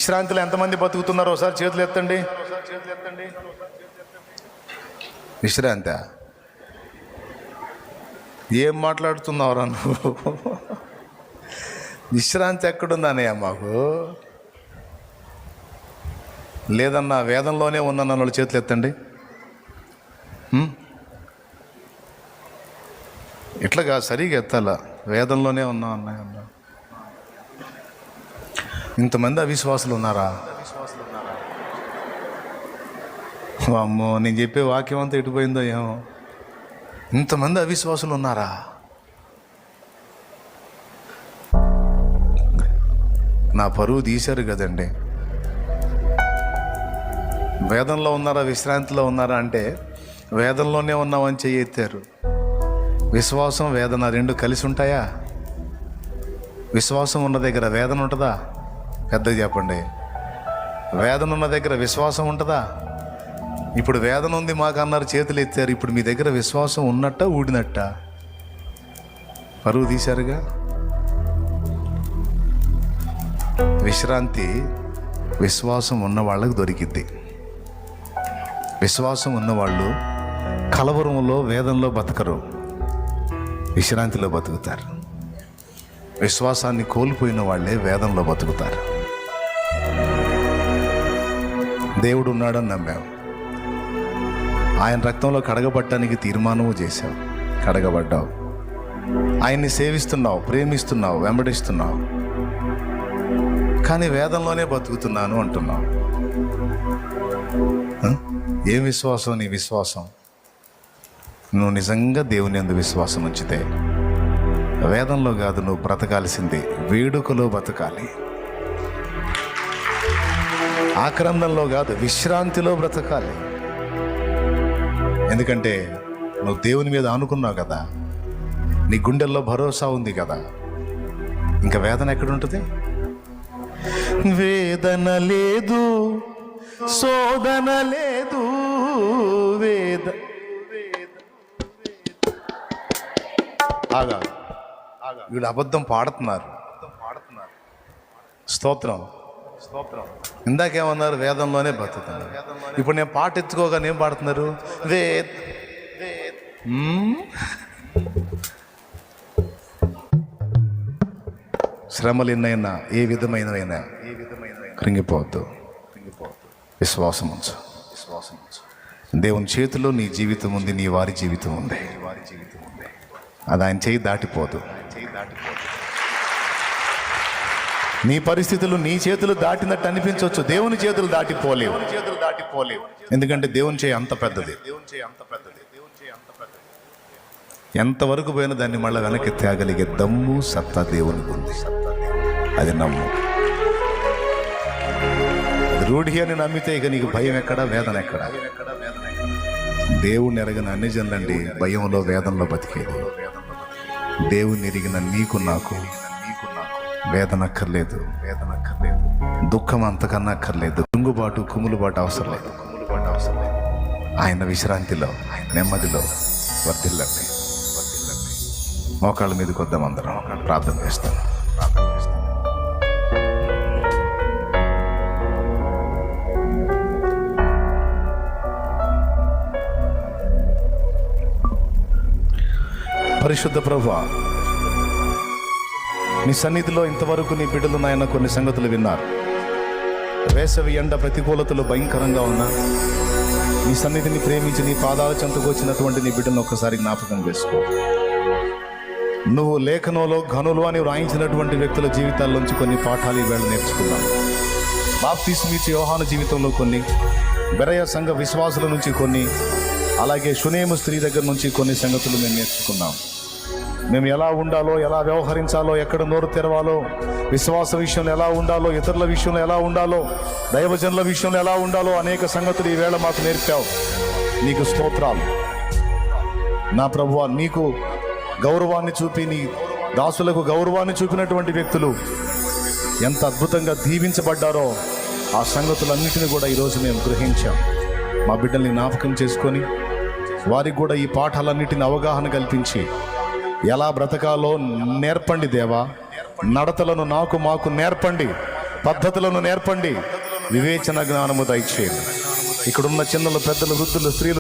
విశ్రాంతిలో ఎంతమంది బతుకుతున్నారో ఒకసారి చేతులు ఎత్తండి. విశ్రాంతి ఏం మాట్లాడుతున్నావురా నువ్వు? విశ్రాంతి ఎక్కడుందన్నయ్య మాకు? లేదన్నా వేదంలోనే ఉన్న వాళ్ళు చేతులు ఎత్తండి. ఇట్లాగా సరిగా ఎత్తాలా? వేదంలోనే ఉన్నాం అన్నయ్య అన్నా. ఇంతమంది అవిశ్వాసులు ఉన్నారా? అమ్మో, నేను చెప్పే వాక్యం అంతా ఎటుపోయిందో ఏమో. ఇంతమంది అవిశ్వాసులు ఉన్నారా? నా పరువు తీశారు కదండి. వేదంలో ఉన్నారా విశ్రాంతిలో ఉన్నారా అంటే వేదంలోనే ఉన్నామని చెయ్యి ఎత్తారు. విశ్వాసం వేదన రెండు కలిసి ఉంటాయా? విశ్వాసం ఉన్న దగ్గర వేదన ఉంటుందా? పెద్దగా చెప్పండి. వేదన ఉన్న దగ్గర విశ్వాసం ఉంటుందా? ఇప్పుడు వేదన ఉంది మాకు అన్నారు, చేతులు ఎత్తారు. ఇప్పుడు మీ దగ్గర విశ్వాసం ఉన్నట్ట ఊడినట్ట? పరువు తీశారుగా. విశ్రాంతి విశ్వాసం ఉన్న వాళ్ళకు దొరికిద్ది. విశ్వాసం ఉన్నవాళ్ళు కలవరంలో వేదంలో బతకరు, విశ్రాంతిలో బతుకుతారు. విశ్వాసాన్ని కోల్పోయిన వాళ్ళే వేదంలో బతుకుతారు. దేవుడు ఉన్నాడని నమ్మావు, ఆయన రక్తంలో కడగబట్టడానికి తీర్మానము చేశావు, కడగబడ్డావు. ఆయన్ని సేవిస్తున్నావు, ప్రేమిస్తున్నావు, వెంబడిస్తున్నావు. కానీ వేదంలోనే బతుకుతున్నాను అంటున్నావు. ఏం విశ్వాసం నీ విశ్వాసం? నువ్వు నిజంగా దేవుని యందు విశ్వాసం ఉంచితే వేదంలో కాదు నువ్వు బ్రతకాల్సింది, వేడుకలో బతకాలి. ఆక్రందంలో కాదు, విశ్రాంతిలో బ్రతకాలి. ఎందుకంటే నువ్వు దేవుని మీద అనుకున్నావు కదా, నీ గుండెల్లో భరోసా ఉంది కదా. ఇంకా వేదన ఎక్కడుంటుంది? వేదన లేదు, శోధన లేదు, వీళ్ళు అబద్ధం పాడుతున్నారు. స్తోత్రం. ఇందాకేమన్నారు? వేదంలోనే బతుకుతున్నారు. ఇప్పుడు నేను పాట ఎత్తుకోగానే ఏం పాడుతున్నారు? శ్రమలు ఎన్నైనా ఏ విధమైనవైనా కృంగిపోవద్దు. విశ్వాసం ఉంచు. దేవుని చేతిలో నీ జీవితం ఉంది, నీ వారి జీవితం ఉంది. అది ఆయన చేయి దాటిపోదు. నీ పరిస్థితులు నీ చేతులు దాటినట్టు అనిపించవచ్చు, దేవుని చేతులు దాటిపోలేవు. ఎందుకంటే దేవుని చేయి అంత పెద్దది. ఎంతవరకు పోయినా దాన్ని మళ్ళీ వెనక్కి తేగలిగే దమ్ము సత్తా దేవునికి ఉంది. అది నమ్ము. రూఢి అని నమ్మితే ఇక నీకు భయం ఎక్కడా, వేదన ఎక్కడా? దేవుణ్ణి ఎరగిన అన్ని జనులండి భయంలో వేదనలో బతికేది. దేవుణ్ణి ఎరిగిన నీకు నాకు వేదన అక్కర్లేదు, దుఃఖం అంతకన్నా అక్కర్లేదు, కుంగుబాటు కుములుబాటు అవసరం లేదు. ఆయన విశ్రాంతిలో నెమ్మదిలో వర్ధిల్లండి. మోకాళ్ళ మీదకి వద్దాం, అందరం ప్రార్థన చేస్తాం. పరిశుద్ధ ప్రభువా, నీ సన్నిధిలో ఇంతవరకు నీ బిడ్డలు నాయన కొన్ని సంగతులు విన్నారు. వేసవి ఎండ ప్రతికూలతలు భయంకరంగా ఉన్నా నీ సన్నిధిని ప్రేమించి నీ పాదాల చెంతకు వచ్చినటువంటి నీ బిడ్డలను ఒక్కసారి జ్ఞాపకం చేసుకో. నువ్వు లేఖనంలో ఘనులు అని వ్రాయించినటువంటి వ్యక్తుల జీవితాల్లోంచి కొన్ని పాఠాలు ఈవేళ నేర్చుకున్నాం. బాప్తిస్మా ఇచ్చే యోహాను జీవితంలో కొన్ని, బెరయ సంఘ విశ్వాసుల నుంచి కొన్ని, అలాగే షునేము స్త్రీ దగ్గర నుంచి కొన్ని సంగతులు మేము నేర్చుకున్నాం. మేము ఎలా ఉండాలో, ఎలా వ్యవహరించాలో, ఎక్కడ నోరు తెరవాలో, విశ్వాస విషయంలో ఎలా ఉండాలో, ఇతరుల విషయంలో ఎలా ఉండాలో, దైవజనుల విషయంలో ఎలా ఉండాలో అనేక సంగతులు ఈవేళ మాకు నేర్పావు. నీకు స్తోత్రాలు నా ప్రభువా. నీకు గౌరవాన్ని చూపి నీ దాసులకు గౌరవాన్ని చూపినటువంటి వ్యక్తులు ఎంత అద్భుతంగా దీవించబడ్డారో ఆ సంగతులన్నిటిని కూడా ఈరోజు మేము గ్రహించాం. మా బిడ్డల్ని జ్ఞాపకం చేసుకొని వారికి కూడా ఈ పాఠాలన్నిటిని అవగాహన కల్పించి ఎలా బ్రతకాలో నేర్పండి దేవా. నడతలను మాకు నేర్పండి. పద్ధతులను నేర్పండి, వివేచన జ్ఞానము దయచేయండి. ఇక్కడున్న చిన్నలు, పెద్దలు, వృద్ధులు, స్త్రీలు